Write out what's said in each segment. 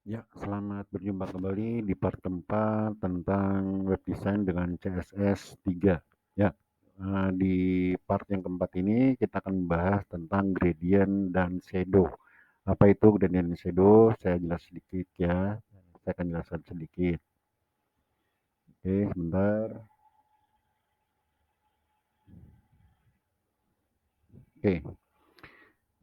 Ya, selamat berjumpa kembali di part keempat tentang web design dengan CSS 3. Ya, di part yang keempat ini kita akan membahas tentang gradient dan shadow. Apa itu gradient dan shadow? Saya jelas sedikit ya. Saya akan jelaskan sedikit. Oke, sebentar. Oke,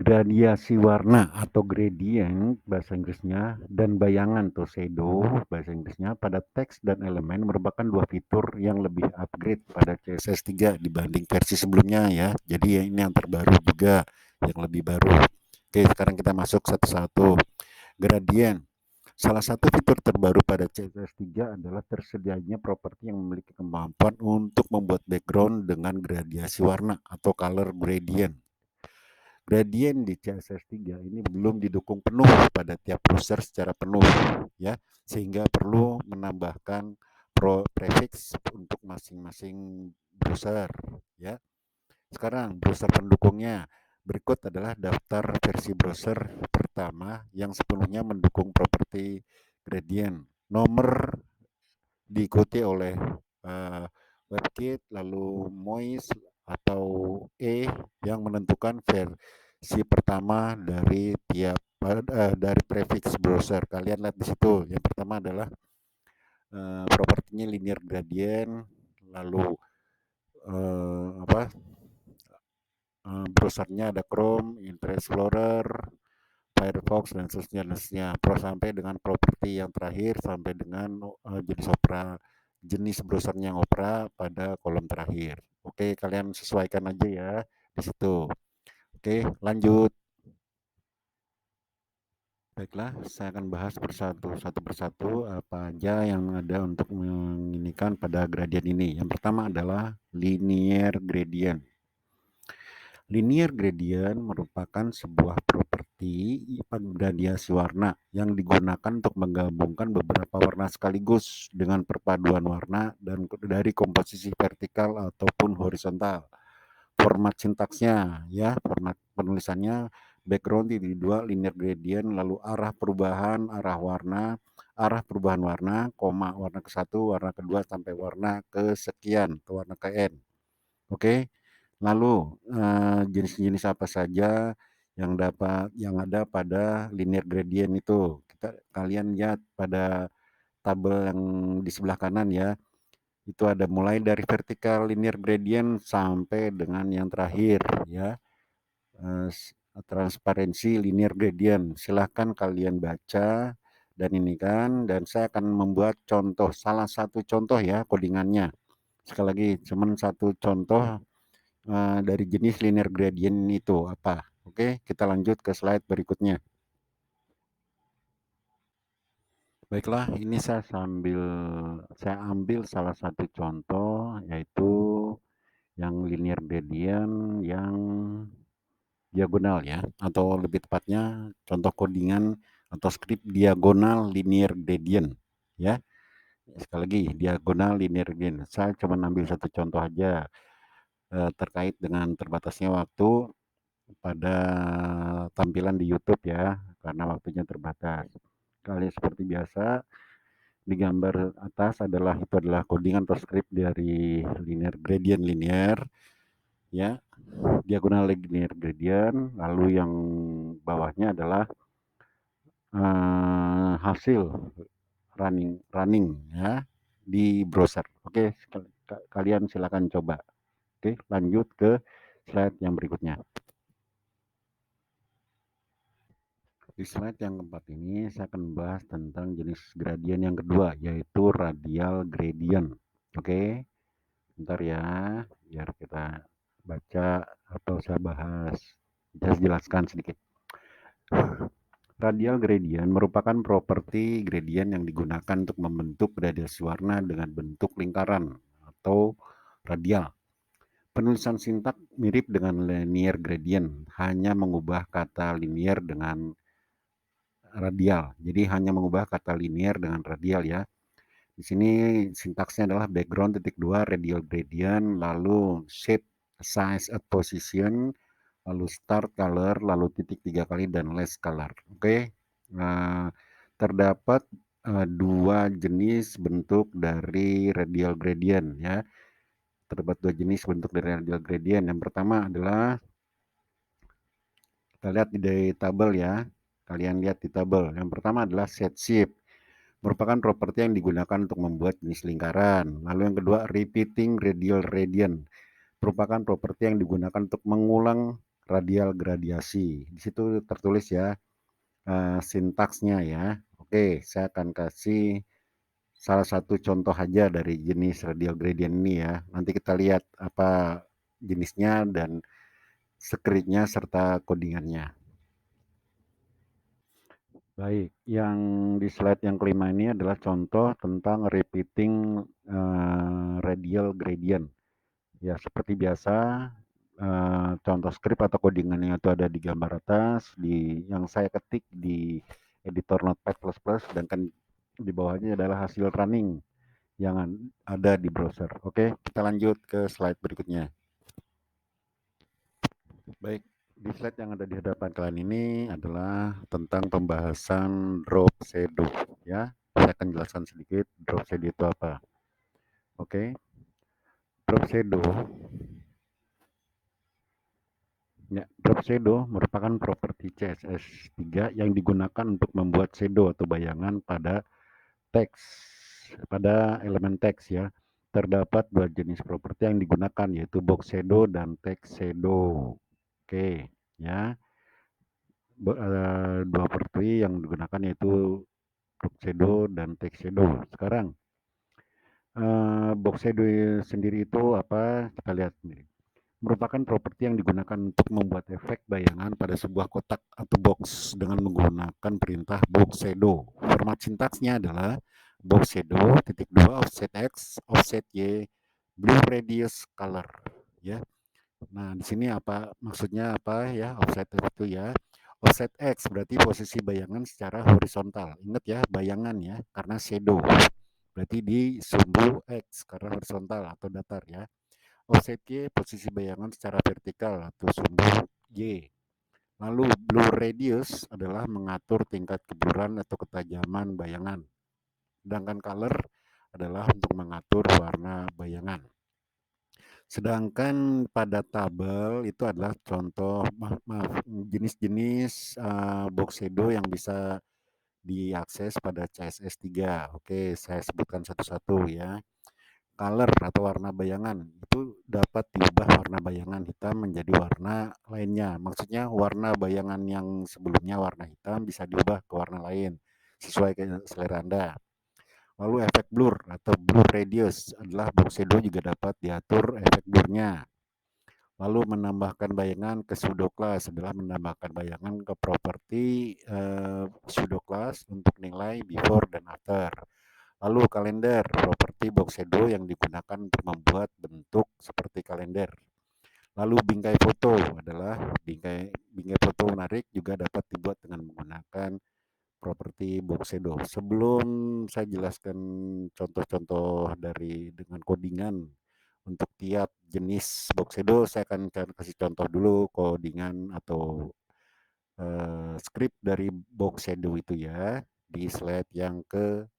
gradiasi warna atau gradient bahasa Inggrisnya dan bayangan atau shadow bahasa Inggrisnya pada teks dan elemen merupakan dua fitur yang lebih upgrade pada CSS 3 dibanding versi sebelumnya ya. Jadi ini yang terbaru juga, yang lebih baru. Oke, sekarang kita masuk satu-satu. Gradient. Salah satu fitur terbaru pada CSS 3 adalah tersedianya properti yang memiliki kemampuan untuk membuat background dengan gradiasi warna atau color gradient. Gradient di CSS 3 ini belum didukung penuh pada tiap browser secara penuh ya, sehingga perlu menambahkan prefix untuk masing-masing browser ya. Sekarang browser pendukungnya. Berikut adalah daftar versi browser pertama yang sepenuhnya mendukung properti gradient. Nomor diikuti oleh uh, WebKit, lalu Moist atau yang menentukan versi pertama dari tiap dari prefix browser. Kalian lihat di situ. Yang pertama adalah propertinya linear gradient, lalu apa browsernya ada Chrome, Internet Explorer, Firefox dan seterusnya sampai dengan properti yang terakhir sampai dengan jenis browsernya yang Opera pada kolom terakhir. Oke, kalian sesuaikan aja ya di situ. Oke, lanjut. Baiklah, saya akan bahas satu persatu apa aja yang ada untuk menginikan pada gradient ini. Yang pertama adalah linear gradient. Linear gradient merupakan sebuah properti gradiasi warna yang digunakan untuk menggabungkan beberapa warna sekaligus dengan perpaduan warna dan dari komposisi vertikal ataupun horizontal. Format sintaksnya ya, format penulisannya background di dua linear gradient, lalu arah perubahan warna, koma warna ke satu, warna kedua sampai warna kesekian atau warna ke n. Oke. Lalu jenis-jenis apa saja yang ada pada linear gradient itu. Kalian lihat pada tabel yang di sebelah kanan ya. Itu ada mulai dari vertical linear gradient sampai dengan yang terakhir ya. Transparensi linear gradient. Silahkan kalian baca dan ini kan, dan saya akan membuat contoh, salah satu contoh ya codingannya. Sekali lagi, cuman satu contoh dari jenis linear gradient itu apa. Oke, kita lanjut ke slide berikutnya. Baiklah, ini saya ambil salah satu contoh yaitu yang linear gradient yang diagonal ya, atau lebih tepatnya contoh codingan atau script diagonal linear gradient ya. Sekali lagi, diagonal linear gradient. Saya cuma ambil satu contoh aja terkait dengan terbatasnya waktu pada tampilan di YouTube ya, karena waktunya terbatas. Kali seperti biasa, di gambar atas itu adalah codingan atau script dari linear gradient linear ya, diagonal linear gradient, lalu yang bawahnya adalah hasil running ya di browser. Oke, kalian silakan coba. Oke, lanjut ke slide yang berikutnya. Di slide yang keempat ini saya akan membahas tentang jenis gradient yang kedua, yaitu radial gradient. Oke, bentar ya, biar kita baca atau saya bahas. Saya jelaskan sedikit. Radial gradient merupakan properti gradient yang digunakan untuk membentuk gradiasi warna dengan bentuk lingkaran atau radial. Penulisan sintak mirip dengan linear gradient, hanya mengubah kata linear dengan radial. Jadi hanya mengubah kata linear dengan radial ya. Di sini sintaksnya adalah background titik dua radial gradient, lalu shape size at position, lalu start color, lalu titik tiga kali dan less color. Oke. Nah, terdapat dua jenis bentuk dari radial gradient ya. Terdapat dua jenis bentuk dari radial gradient. Yang pertama adalah kita lihat di tabel ya. Kalian lihat di tabel. Yang pertama adalah set shape. Merupakan properti yang digunakan untuk membuat jenis lingkaran. Lalu yang kedua, repeating radial gradient. Merupakan properti yang digunakan untuk mengulang radial gradiasi. Di situ tertulis ya sintaksnya ya. Oke, saya akan kasih salah satu contoh aja dari jenis radial gradient ini ya. Nanti kita lihat apa jenisnya dan script-nya serta codingannya. Baik, yang di slide yang kelima ini adalah contoh tentang repeating radial gradient. Ya, seperti biasa, contoh script atau codingannya itu ada di gambar atas, yang saya ketik di editor Notepad++, sedangkan di bawahnya adalah hasil running yang ada di browser. Oke, kita lanjut ke slide berikutnya. Baik, di slide yang ada di hadapan kalian ini adalah tentang pembahasan drop shadow ya. Saya akan jelaskan sedikit drop shadow itu apa. Oke. Drop shadow ya, drop shadow merupakan properti CSS3 yang digunakan untuk membuat shadow atau bayangan pada teks, pada elemen teks ya. Terdapat dua jenis properti yang digunakan yaitu box shadow dan text shadow. Oke, ya. Dua properti yang digunakan yaitu box shadow dan text shadow. Sekarang box shadow sendiri itu apa? Kita lihat nih. Merupakan properti yang digunakan untuk membuat efek bayangan pada sebuah kotak atau box dengan menggunakan perintah box shadow. Format sintaksnya adalah box shadow titik dua offset x offset y blue radius color ya. Nah, di sini apa maksudnya apa ya offset itu ya? Offset x berarti posisi bayangan secara horizontal. Ingat ya, bayangan ya, karena shadow. Berarti di sumbu x karena horizontal atau datar ya. Offset y posisi bayangan secara vertikal atau sumbu y. Lalu blue radius adalah mengatur tingkat keburan atau ketajaman bayangan. Sedangkan color adalah untuk mengatur warna bayangan. Sedangkan pada tabel itu adalah contoh jenis-jenis box shadow yang bisa diakses pada CSS3. Oke, saya sebutkan satu-satu ya. Color atau warna bayangan itu dapat diubah warna bayangan hitam menjadi warna lainnya. Maksudnya warna bayangan yang sebelumnya warna hitam bisa diubah ke warna lain sesuai selera Anda. Lalu efek blur atau blur radius adalah box shadow juga dapat diatur efek blurnya. Lalu menambahkan bayangan ke pseudo class adalah menambahkan bayangan ke properti pseudo class untuk nilai before dan after. Lalu kalender, properti box shadow yang digunakan untuk membuat bentuk seperti kalender. Lalu bingkai foto adalah bingkai foto menarik juga dapat dibuat dengan menggunakan properti box shadow. Sebelum saya jelaskan contoh-contoh dengan codingan untuk tiap jenis box shadow, saya akan kasih contoh dulu codingan atau script dari box shadow itu ya di slide yang ke-7.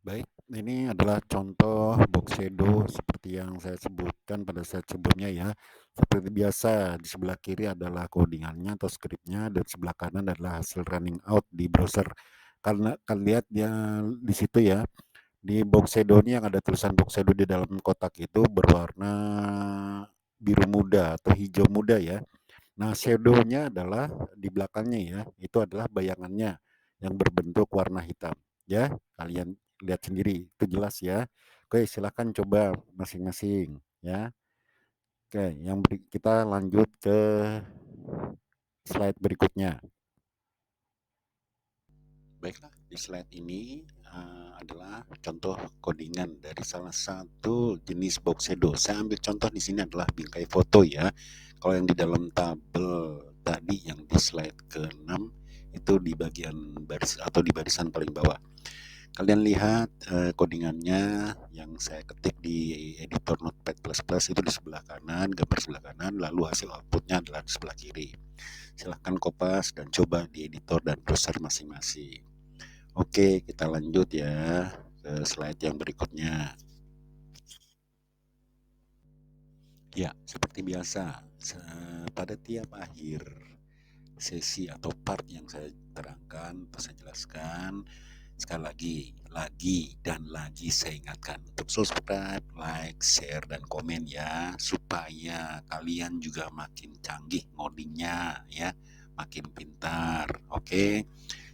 Baik, ini adalah contoh box shadow seperti yang saya sebutkan pada saat sebelumnya ya. Seperti biasa, di sebelah kiri adalah codingannya atau scriptnya dan sebelah kanan adalah hasil running out di browser. Karena kalian lihat ya di situ ya, di box shadow ini yang ada tulisan box shadow di dalam kotak itu berwarna biru muda atau hijau muda ya. Nah, shadow-nya adalah di belakangnya ya, itu adalah bayangannya yang berbentuk warna hitam. Ya, kalian lihat sendiri, itu jelas ya. Oke, silakan coba masing-masing ya. Oke, kita lanjut ke slide berikutnya. Baiklah, di slide ini adalah contoh codingan dari salah satu jenis box shadow. Saya ambil contoh di sini adalah bingkai foto ya. Kalau yang di dalam tabel tadi yang di slide ke-6 itu di bagian baris atau di barisan paling bawah. Kalian lihat codingannya yang saya ketik di editor Notepad++ itu di sebelah kanan, gambar sebelah kanan, lalu hasil outputnya adalah di sebelah kiri. Silahkan kopas dan coba di editor dan browser masing-masing. Oke, kita lanjut ya ke slide yang berikutnya. Ya, seperti biasa, pada tiap akhir sesi atau part yang saya terangkan atau saya jelaskan, sekali lagi dan lagi saya ingatkan untuk subscribe, like, share, dan komen ya, supaya kalian juga makin canggih ngodingnya ya, makin pintar. Oke,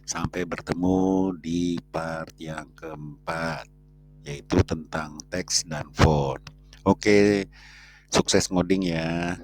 sampai bertemu di part yang keempat, yaitu tentang teks dan font. Oke, sukses ngoding ya.